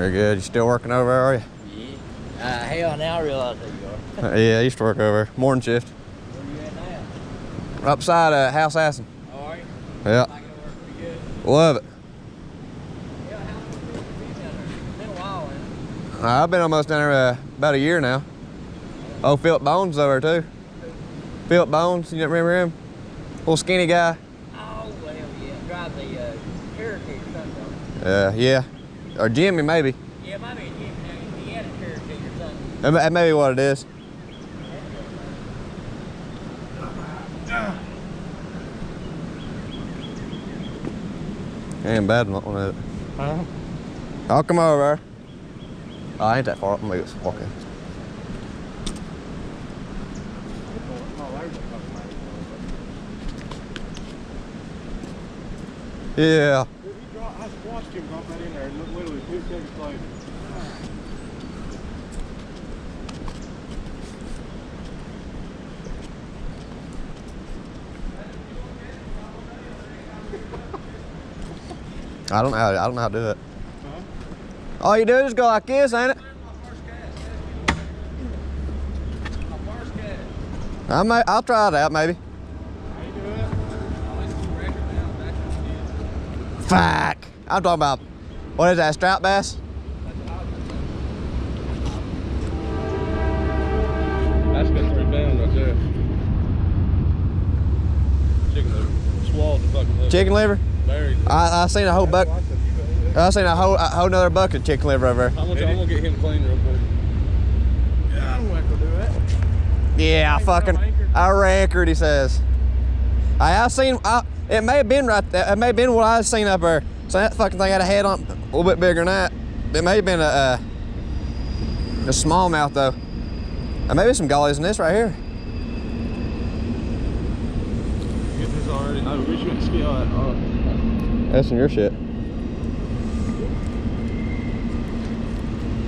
Very good. You still working over there, are you? Yeah. Hell, now I realize that you are. Yeah, I used to work over there. Morning shift. Where you at now? Upside House Assing. Oh, are you? Yeah. Like it work pretty good? Love it. Yeah, how long have you been down there? It's been a while, ain't it? I've been almost down there about a year now. Oh, Philip Bones over there too. Philip Bones, you remember him? Little skinny guy. Oh, well, yeah. Drive the Cherokee or something. Yeah. Or Jimmy, maybe. Yeah, might be a Jimmy. He had a Cherokee or something. That may be what it is. Ain't bad one of it. Huh? I'll come over there. Oh, I ain't that far up. Maybe it's walking. Yeah. I watched him drop that in there and literally 2 seconds later. I don't know how to do it. All you do is go like this, ain't it? I'll try it out maybe. Fuck! I'm talking about, what is that, strap bass? That's got 3 pounds right there. Chicken liver. Swallowed the fucking liver. Chicken liver? Very good. I seen a whole bucket. I seen a whole nother bucket of chicken liver over there. I'm gonna get him clean real quick. Yeah, I don't want to do that. Yeah, I record, he says. I seen, it may have been right there. It may have been what I seen up there. So that fucking thing had a head on a little bit bigger than that. It may have been a smallmouth though. And maybe some gullies in this right here. Get this already. No, we shouldn't scale that. That's some your shit.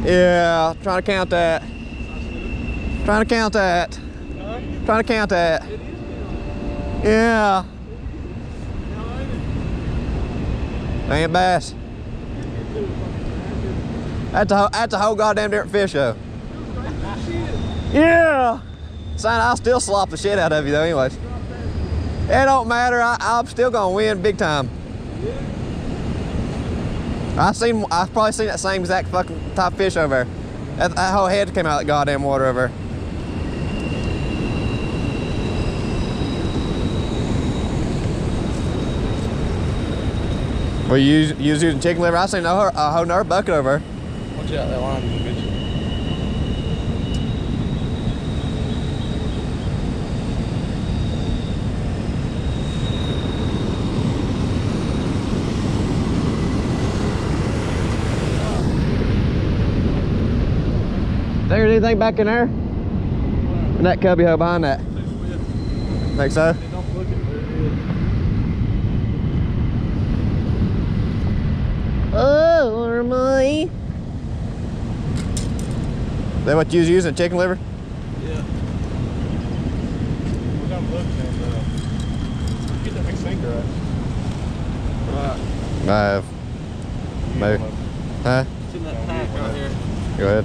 Yeah, trying to count that. Trying to count that. Trying to count that. Yeah. Ain't bass. That's a whole goddamn different fish though. Yeah. Son, I'll still slop the shit out of you though anyways. It don't matter, I'm still gonna win big time. I've probably seen that same exact fucking type of fish over there. That whole head came out of that goddamn water over there. Well, you was using chicken liver. I seen a whole nother bucket over there. Watch out, that line will get you. Think there's anything back in there? In that cubby hole behind that? Think so? Don't look at it. Oh, Armoy. Is that what you was using, chicken liver? Yeah. We're gonna look and get that big sinker right. I have. Maybe. Huh? It's in that pack right here. Go ahead.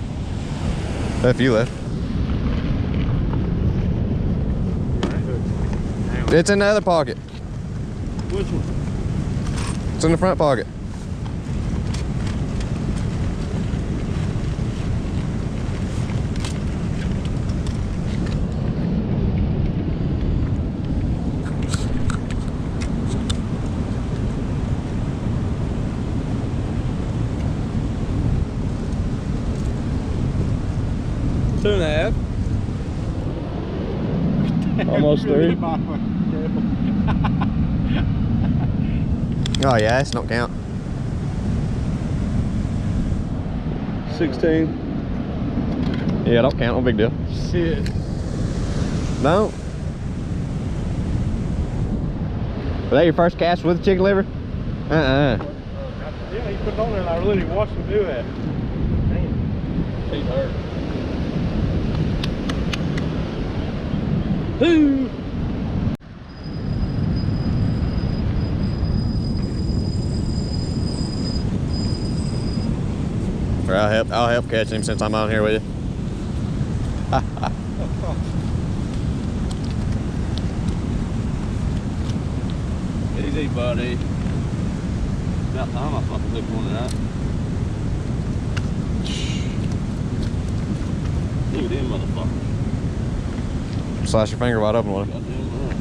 If you left. It's in the other pocket. Which one? It's in the front pocket. Two and a half. Almost 3. Oh yeah, that's don't count. 16. Yeah, don't count, no big deal. Shit. No. Was that your first cast with chicken liver? Yeah, he put it on there and I really watched him do that. Damn. He's hurt. Woo! Or I'll help catch him since I'm on here with you. Easy, buddy. About time I fucking hooked one of that. Look at them motherfuckers. Slice your finger wide open with it. Goddamn right.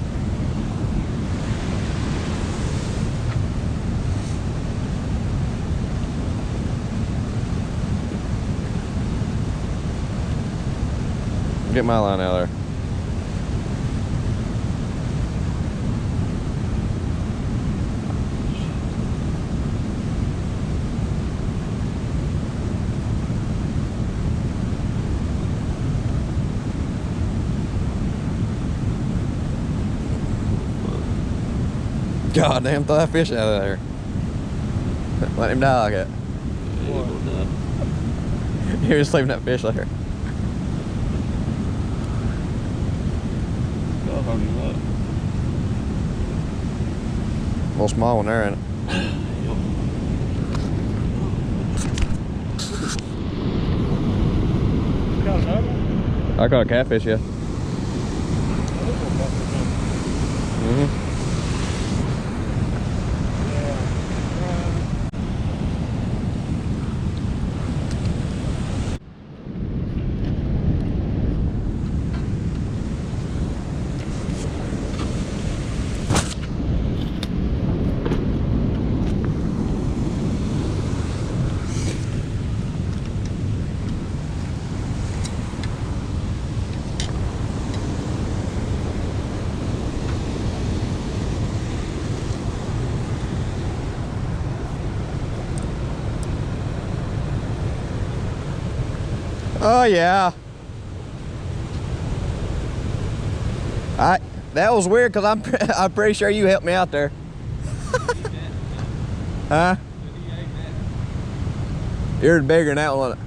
Get my line out of there. God damn, throw that fish out of there. Let him die like that. Yeah, you're gonna die. You're just leaving that fish there. God, hung him up. Little small one there, ain't it? You got another one? I caught a catfish, yeah. Mm-hmm. Oh yeah. That was weird because I'm pretty sure you helped me out there. Huh? You're bigger than that one.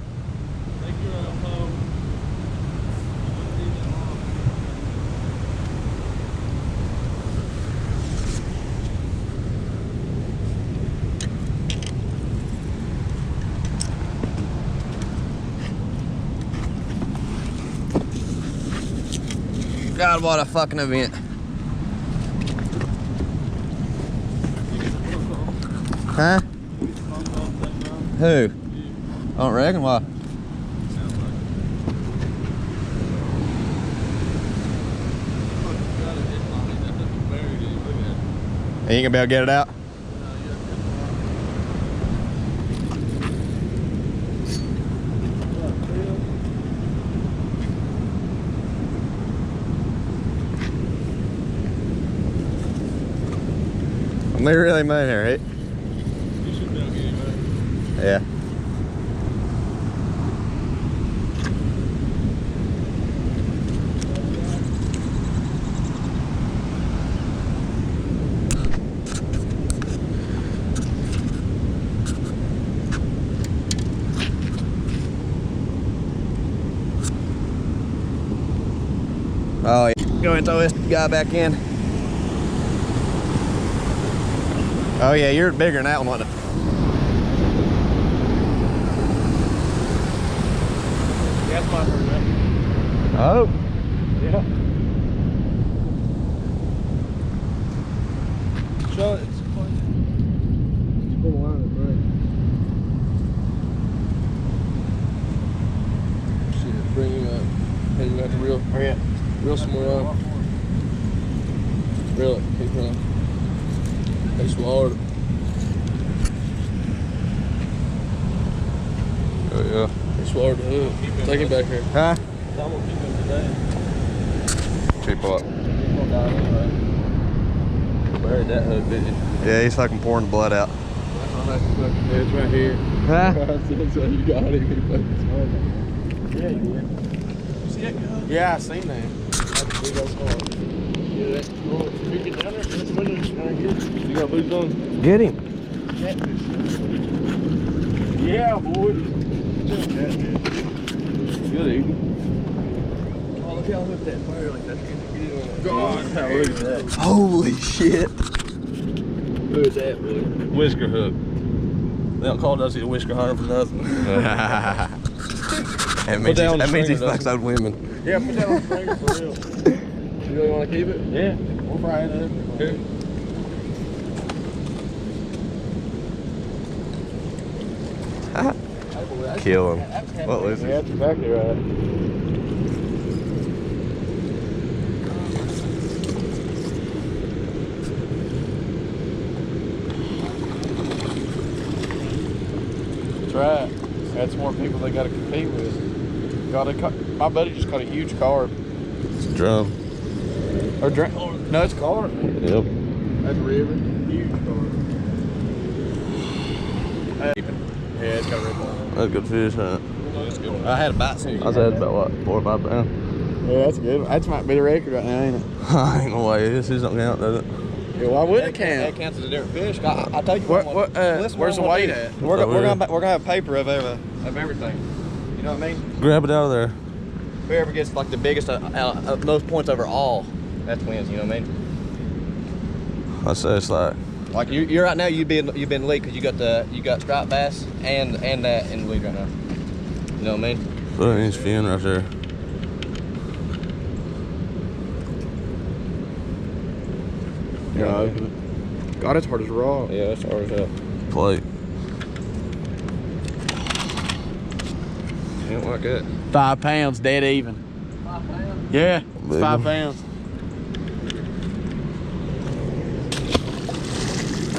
God, what a fucking event. Huh? Who? I don't reckon. Why? You ain't gonna be able to get it out? They really made it, right? You should be able to get him back. Yeah. Oh, yeah. Go ahead and throw this guy back in. Oh yeah, you're bigger than that one, wasn't it? Yeah, that's my first one. Oh. Yeah. Show it. It's fun. Keep on line, right? Shit, bring him up. Hey, you got the real. Oh yeah. Real small on. Reel it. Keep going. They swallowed it. Oh yeah. They swallowed the hook. Take him back here. Huh? I'm gonna keep him today. Cheap up. He's gonna die anyway. Buried that hook, didn't you? Yeah, he's fucking pouring the blood out. It's right here. Huh? So you got him. He fucking swallowed it. Yeah, you did. See that guy? Yeah, I seen that. That's a big old car. Yeah, that's cool. If you get down there, that's what it's trying to get. You got boots on? Get him. Catfish. Yeah, boy. Catfish. Good eating. Oh, look how hooked that fire like that's gonna get on. God, look at that. Holy shit. Look at that, boy. Whisker hook. They don't call Dusty a whisker hunter for nothing. That means that on the he stringer, fucks old women. Yeah, put that on the finger for real. You really want to keep it? Yeah, we'll fry it up. Okay. Kill him. What was Yeah, it? that's exactly right. That's right. That's more people they got to compete with. My buddy just caught a huge carp. It's a drum. Or no, it's carp. Yep. That's river. Huge carp. Yeah, it's got a rip on it. That's a good fish, huh? I had a bite soon. I said about what, 4 or 5 pounds? Yeah, that's a good one. That might be the record right now, ain't it? I ain't no way. This don't count, does it? Yeah, why would it That count? counts as a different fish. I tell you What? listen, Where's the what weight I'm at? We're gonna have paper of everything. You know what I mean? Grab it out of there. Whoever gets like the biggest, most points overall, that's wins. You know what I mean? I say it's like, You're right now. You've been lead because you got striped bass and that in the lead right now. You know what I mean? put it in his fin right there. Yeah. God, it's hard as raw. Yeah, that's hard as hell. Plate. Ain't like that. 5 pounds, dead even. 5 pounds. Yeah, Big 5 one. pounds.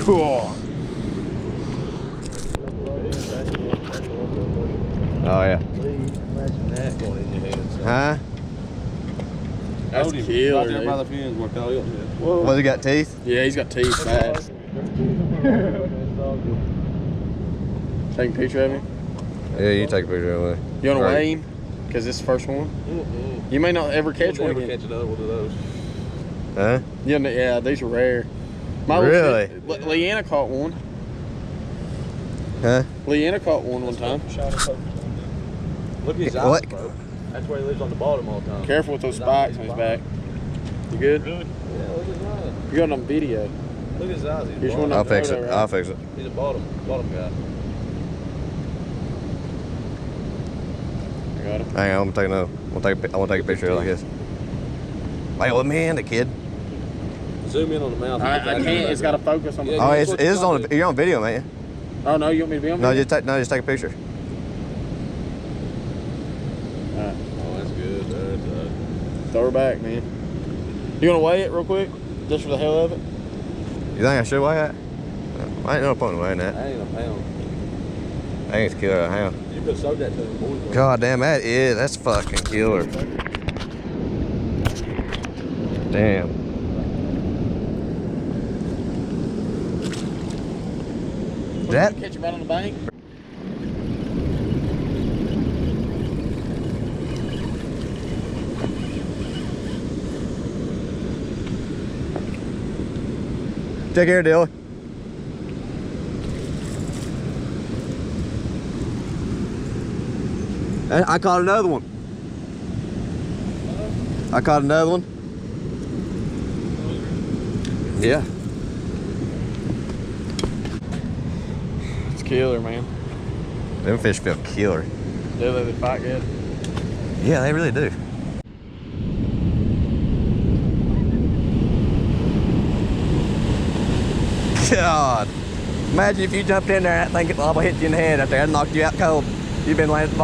Cool. Oh, yeah. That going in your hands. Huh? That's Right killer, there by the dude. fins where Kyle Hilton is. What, he got teeth? Yeah, he's got teeth fast. Take a picture of him. Yeah, you take a picture of it. You want to Right. weigh him? Because this is the first one. You may not ever catch one Never again. catch another one of those. Huh? Yeah, these are rare. My Really? Leanna caught one. Huh? Leanna caught one time. Look at his What? eyes, bro. That's why he lives on the bottom all the time. Careful with those spikes on his back. You good? Yeah, look at his eyes. You got it on video. Look at his eyes. He's, Here's bottom. one I'll fix photo, it. right? I'll fix it. He's a bottom guy. I got him. Hang on, I'm gonna take a picture of it like this. Wait, let me in the kid. Zoom in on the mouth. I can't. It's got to focus on the. Yeah, Oh, that's what it's you on. want. You're on video, man. Oh no, you want me to be on? No, video? just take a picture. Alright, Oh, that's good. throw her back, man. You want to weigh it real quick, just for the hell of it? You think I should weigh that? I ain't no point in weighing that. That ain't a pound. I think it's killer. Hang on. You could soak that to the boys. God damn, that's fucking killer. Damn. That Catch him out on the bank. take care, Dilly. And I caught another one. I caught another one. Yeah. It's killer, man. Them fish feel killer. They fight good. Yeah, they really do. God. Imagine if you jumped in there and that thing could hit you in the head up there and knocked you out cold. You've been laying at the bottom.